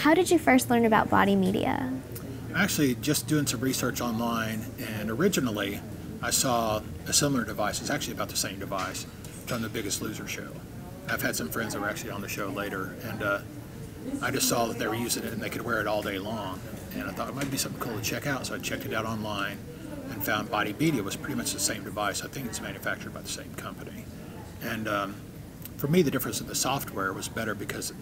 how did you first learn about body media? Actually, just doing some research online, and originally I saw a similar device. It's actually about the same device from the Biggest Loser show. I've had some friends that were actually on the show later, and I just saw that they were using it and they could wear it all day long. And I thought it might be something cool to check out, so I checked it out online and found Body Media was pretty much the same device. I think it's manufactured by the same company. And for me, the difference in the software was better because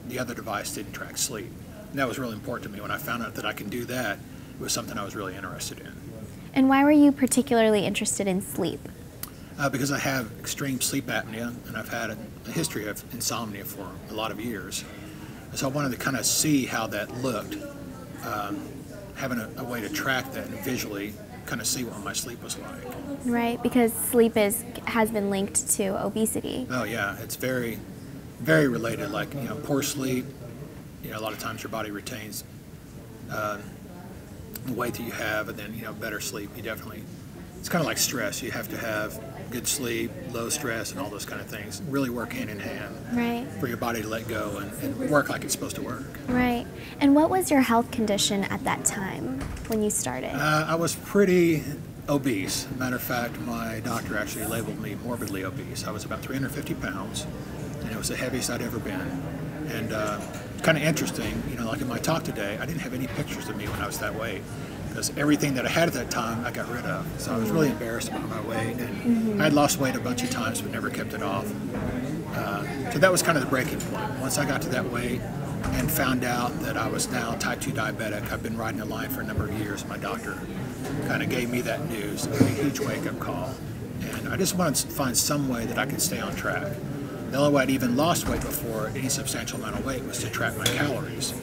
the other device didn't track sleep. And that was really important to me. When I found out that I can do that, it was something I was really interested in. And why were you particularly interested in sleep? Because I have extreme sleep apnea, and I've had a history of insomnia for a lot of years. So I wanted to kind of see how that looked, having a way to track that and visually kind of see what my sleep was like. Right, because sleep has been linked to obesity. Oh yeah, it's very, very related. Like, poor sleep, a lot of times your body retains the weight that you have, and then, better sleep, it's kind of like stress. You have to have good sleep, low stress, and all those kind of things really work hand in hand. Right. For your body to let go and work like it's supposed to work. Right. And what was your health condition at that time when you started? I was pretty obese. Matter of fact, my doctor actually labeled me morbidly obese. I was about 350 pounds, and it was the heaviest I'd ever been. And kind of interesting, like in my talk today, I didn't have any pictures of me when I was that weight, because everything that I had at that time I got rid of. So I was really embarrassed about my weight, and I had lost weight a bunch of times but never kept it off. So that was kind of the breaking point. Once I got to that weight and found out that I was now type 2 diabetic, I've been riding the line for a number of years. My doctor kind of gave me that news. It was a huge wake-up call. And I just wanted to find some way that I could stay on track. The only way I'd even lost weight before any substantial amount of weight was to track my calories.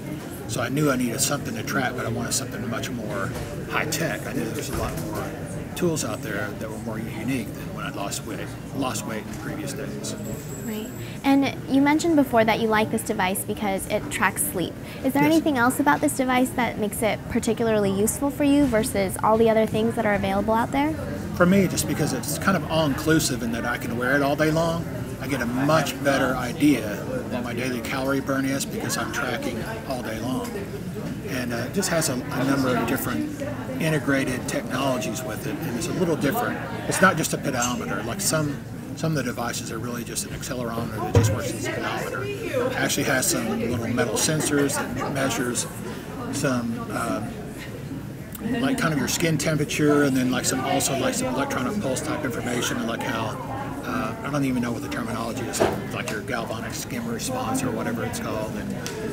So I knew I needed something to track, but I wanted something much more high-tech. I knew there was a lot more tools out there that were more unique than when I'd lost weight in previous days. Right. And you mentioned before that you like this device because it tracks sleep. Is there Yes. anything else about this device that makes it particularly useful for you versus all the other things that are available out there? For me, just because it's kind of all-inclusive in that I can wear it all day long, I get a much better idea what my daily calorie burn is because I'm tracking all day long. And it just has a number of different integrated technologies with it, and it's a little different. It's not just a pedometer. Like some of the devices are really just an accelerometer that just works as a pedometer. It actually has some little metal sensors that measures some like kind of your skin temperature, and then like some electronic pulse type information, and like how I don't even know what the terminology is, like your galvanic skin response or whatever it's called. And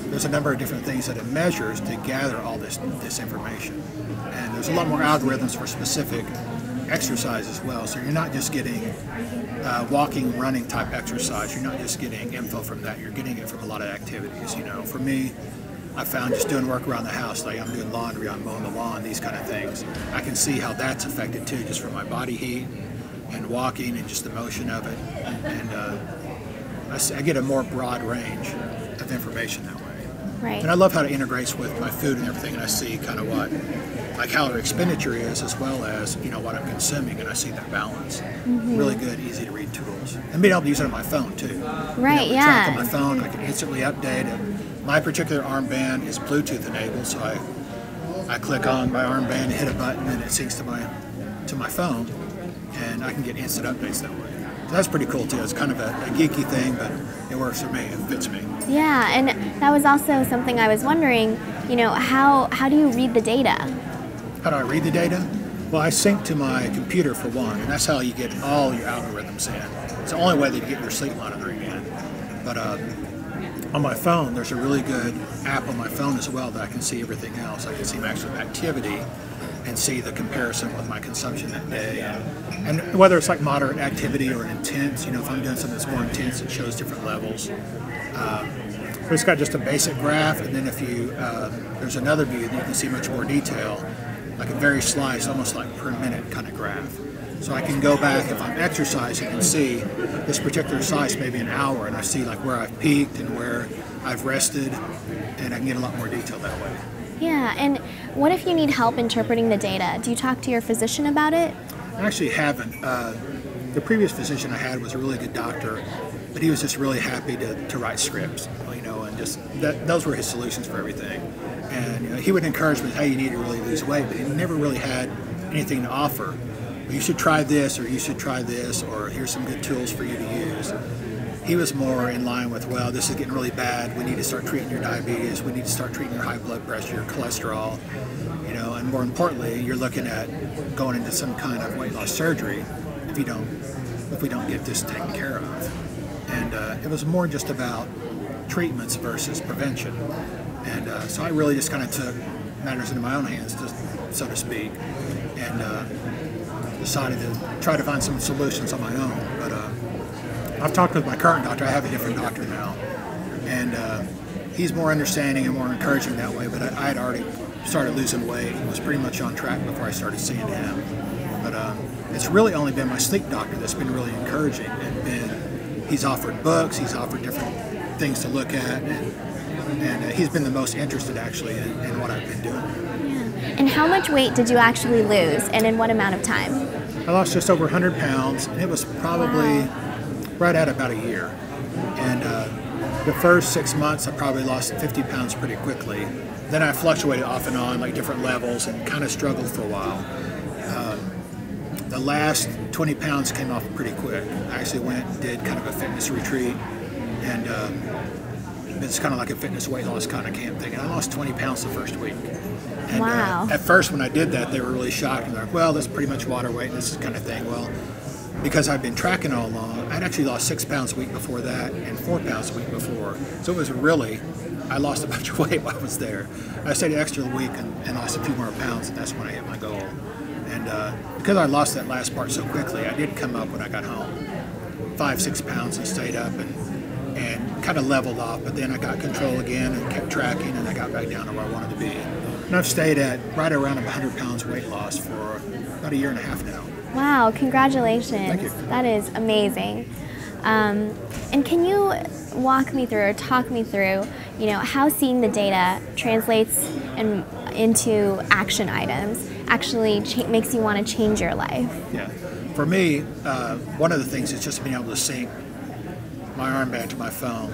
there's a number of different things that it measures to gather all this information. And there's a lot more algorithms for specific exercise as well. So you're not just getting walking, running type exercise. You're not just getting info from that. You're getting it from a lot of activities. For me, I found just doing work around the house, like I'm doing laundry, I'm mowing the lawn, these kind of things. I can see how that's affected too, just from my body heat and walking and just the motion of it. And I get a more broad range of information that way. Right. And I love how it integrates with my food and everything, and I see kind of what my calorie expenditure is as well as what I'm consuming, and I see that balance. Really good, easy to read tools. And being able to use it on my phone too. Right, yeah. yeah. Track on my phone, I can instantly update it. My particular armband is Bluetooth enabled, so I click on my armband, hit a button, and it syncs to my phone, and I can get instant updates that way. So that's pretty cool too. It's kind of a geeky thing, but it works for me. It fits me. Yeah, and that was also something I was wondering, how do you read the data? How do I read the data? Well, I sync to my computer for one, and that's how you get all your algorithms in. It's the only way that you get your sleep monitoring in. But on my phone, there's a really good app on my phone as well that I can see everything else. I can see my actual activity and see the comparison with my consumption that day. And whether it's like moderate activity or intense, if I'm doing something that's more intense, it shows different levels. But it's got just a basic graph, and then if you, there's another view that you can see much more detail, like a very sliced, almost like per minute kind of graph. So I can go back, if I'm exercising, and see this particular slice maybe an hour, and I see like where I've peaked and where I've rested, and I can get a lot more detail that way. Yeah, and what if you need help interpreting the data? Do you talk to your physician about it? I actually haven't. The previous physician I had was a really good doctor, but he was just really happy to write scripts, and just those were his solutions for everything. And he would encourage me, hey, you need to really lose weight, but he never really had anything to offer. You should try this, or you should try this, or here's some good tools for you to use. He was more in line with, well, this is getting really bad. We need to start treating your diabetes. We need to start treating your high blood pressure, your cholesterol. And more importantly, you're looking at going into some kind of weight loss surgery if we don't get this taken care of. And it was more just about treatments versus prevention. And so I really just kind of took matters into my own hands, so to speak, and decided to try to find some solutions on my own. But I've talked with my current doctor. I have a different doctor now, and he's more understanding and more encouraging that way. But I had already started losing weight and was pretty much on track before I started seeing him. But it's really only been my sleep doctor that's been really encouraging, and he's offered books, he's offered different things to look at, and he's been the most interested actually in what I've been doing. Yeah. And how much weight did you actually lose, and in what amount of time? I lost just over 100 pounds, and it was probably right at about a year. And the first 6 months, I probably lost 50 pounds pretty quickly. Then I fluctuated off and on, like different levels, and kind of struggled for a while. The last 20 pounds came off pretty quick. I actually went and did kind of a fitness retreat, and it's kind of like a fitness weight loss kind of camp thing. And I lost 20 pounds the first week. And wow. At first, when I did that, they were really shocked, and they're like, well, that's pretty much water weight and this kind of thing. Well, because I've been tracking all along, I'd actually lost 6 pounds a week before that and 4 pounds a week before. So it was really, I lost a bunch of weight while I was there. I stayed an extra week and lost a few more pounds, and that's when I hit my goal. And because I lost that last part so quickly, I did come up when I got home 5-6 pounds and stayed up and kind of leveled off. But then I got control again and kept tracking, and I got back down to where I wanted to be. And I've stayed at right around 100 pounds weight loss for about a year and a half now. Wow, congratulations. Thank you. That is amazing. And can you walk me through or talk me through, how seeing the data translates into action items actually makes you want to change your life? Yeah. For me, one of the things is just being able to sync my armband to my phone,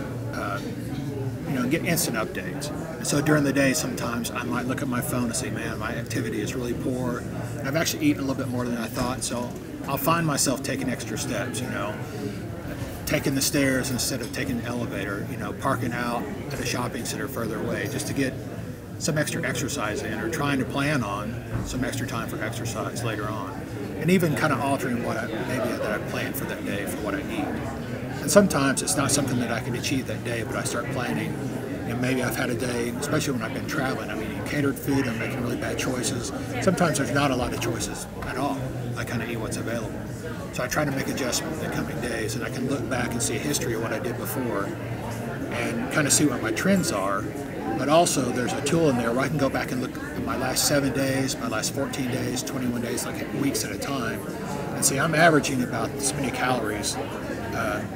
and get instant updates. So during the day, sometimes I might look at my phone and say, man, my activity is really poor. And I've actually eaten a little bit more than I thought, so I'll find myself taking extra steps, taking the stairs instead of taking the elevator, parking out at a shopping center further away just to get some extra exercise in, or trying to plan on some extra time for exercise later on. And even kind of altering what that I plan for that day for what I eat. And sometimes it's not something that I can achieve that day, but I start planning. Maybe I've had a day, especially when I've been traveling, I'm eating catered food, I'm making really bad choices. Sometimes there's not a lot of choices at all. I kind of eat what's available. So I try to make adjustments in the coming days, and I can look back and see a history of what I did before and kind of see what my trends are. But also there's a tool in there where I can go back and look at my last 7 days, my last 14 days, 21 days, like weeks at a time, and see I'm averaging about this many calories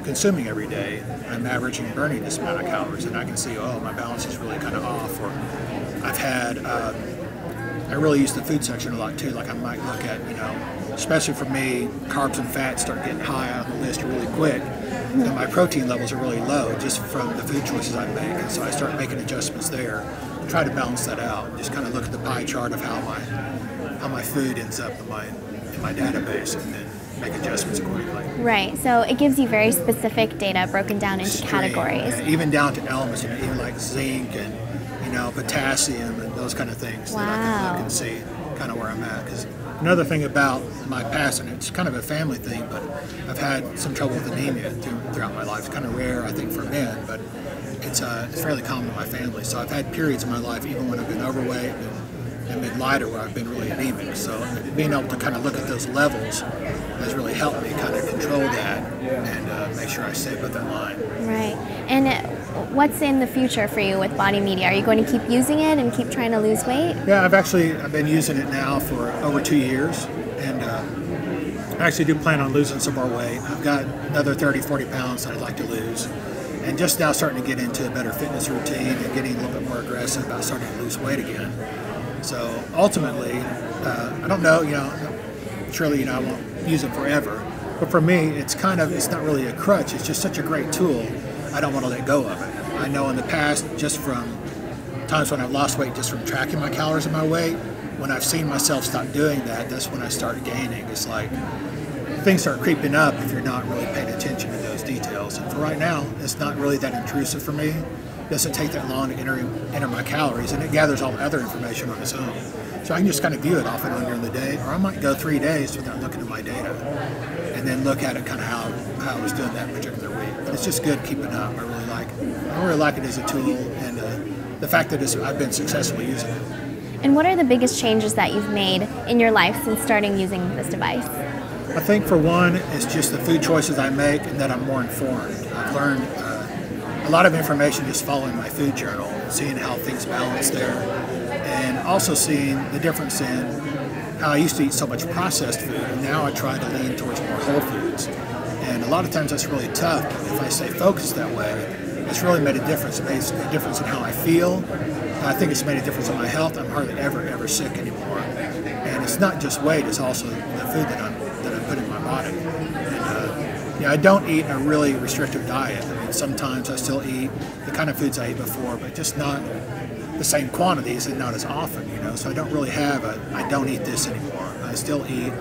consuming every day. I'm averaging burning this amount of calories, and I can see, oh, my balance is really kind of off. Or I've had, I really use the food section a lot too. Like I might look at, especially for me, carbs and fats start getting high on the list really quick. And my protein levels are really low just from the food choices I make. And so I start making adjustments there, try to balance that out. Just kind of look at the pie chart of how my food ends up in my database, and then make adjustments accordingly. Right, so it gives you very specific data broken down into categories. And even down to elements, even like zinc and potassium and those kind of things. Wow. That I can look and see kind of where I'm at. Because another thing about my past, and it's kind of a family thing, but I've had some trouble with anemia throughout my life. It's kind of rare, I think, for men, but it's fairly common in my family. So I've had periods in my life, even when I've been overweight and been lighter, where I've been really anemic. So being able to kind of look at those levels has really helped me kind of control that and make sure I stay with that line. Right. And what's in the future for you with Body Media? Are you going to keep using it and keep trying to lose weight? Yeah, I've been using it now for over 2 years, and I actually do plan on losing some more weight. I've got another 30-40 pounds that I'd like to lose, and just now starting to get into a better fitness routine and getting a little bit more aggressive about starting to lose weight again. So ultimately, I don't know, surely I won't use it forever, but for me, it's not really a crutch. It's just such a great tool. I don't want to let go of it. I know in the past, just from times when I've lost weight just from tracking my calories and my weight, when I've seen myself stop doing that, that's when I start gaining. It's like things start creeping up if you're not really paying attention to those details. And for right now, it's not really that intrusive for me. It doesn't take that long to enter my calories, and it gathers all the other information on its own. So I can just kind of view it off and on during the day, or I might go 3 days without looking at my data, and then look at it kind of how I was doing that particular week. But it's just good keeping up. I really like it. I really like it as a tool, and the fact that I've been successfully using it. And what are the biggest changes that you've made in your life since starting using this device? I think for one, it's just the food choices I make and that I'm more informed. I've learned a lot of information just following my food journal, seeing how things balance there, and also seeing the difference in how I used to eat so much processed food, and now I try to lean towards more whole foods. And a lot of times that's really tough. If I stay focused that way, it's really made a difference. It makes a difference in how I feel. And I think it's made a difference in my health. I'm hardly ever sick anymore. And it's not just weight; it's also the food that I'm putting in my body. And I don't eat a really restrictive diet. I mean, sometimes I still eat the kind of foods I ate before, but just not the same quantities and not as often. So I don't really have I don't eat this anymore. I still eat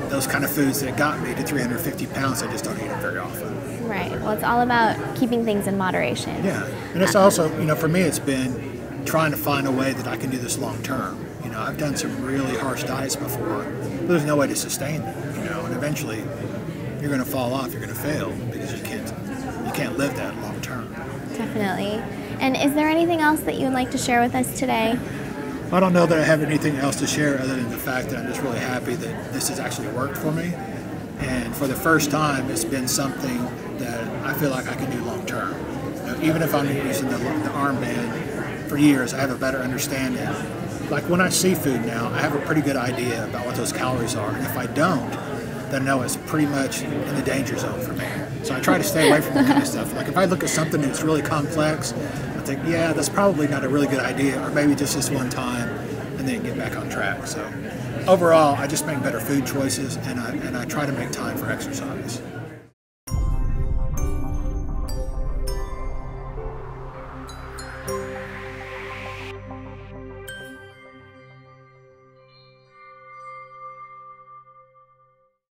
those kind of foods that got me to 350 pounds. I just don't eat them very often. Right. Well, it's all about keeping things in moderation. Yeah, and it's also, for me, it's been trying to find a way that I can do this long term. I've done some really harsh diets before, but there's no way to sustain them. And eventually you're going to fall off. You're going to fail because you can't live that long term. Definitely. And is there anything else that you would like to share with us today? I don't know that I have anything else to share other than the fact that I'm just really happy that this has actually worked for me. And for the first time, it's been something that I feel like I can do long term. Even if I'm using the armband for years, I have a better understanding. Like when I see food now, I have a pretty good idea about what those calories are. And if I don't, then I know it's pretty much in the danger zone for me. So I try to stay away from that kind of stuff. Like if I look at something that's really complex, I think, yeah, that's probably not a really good idea, or maybe just this one time, and then get back on track. So overall, I just make better food choices, and I try to make time for exercise.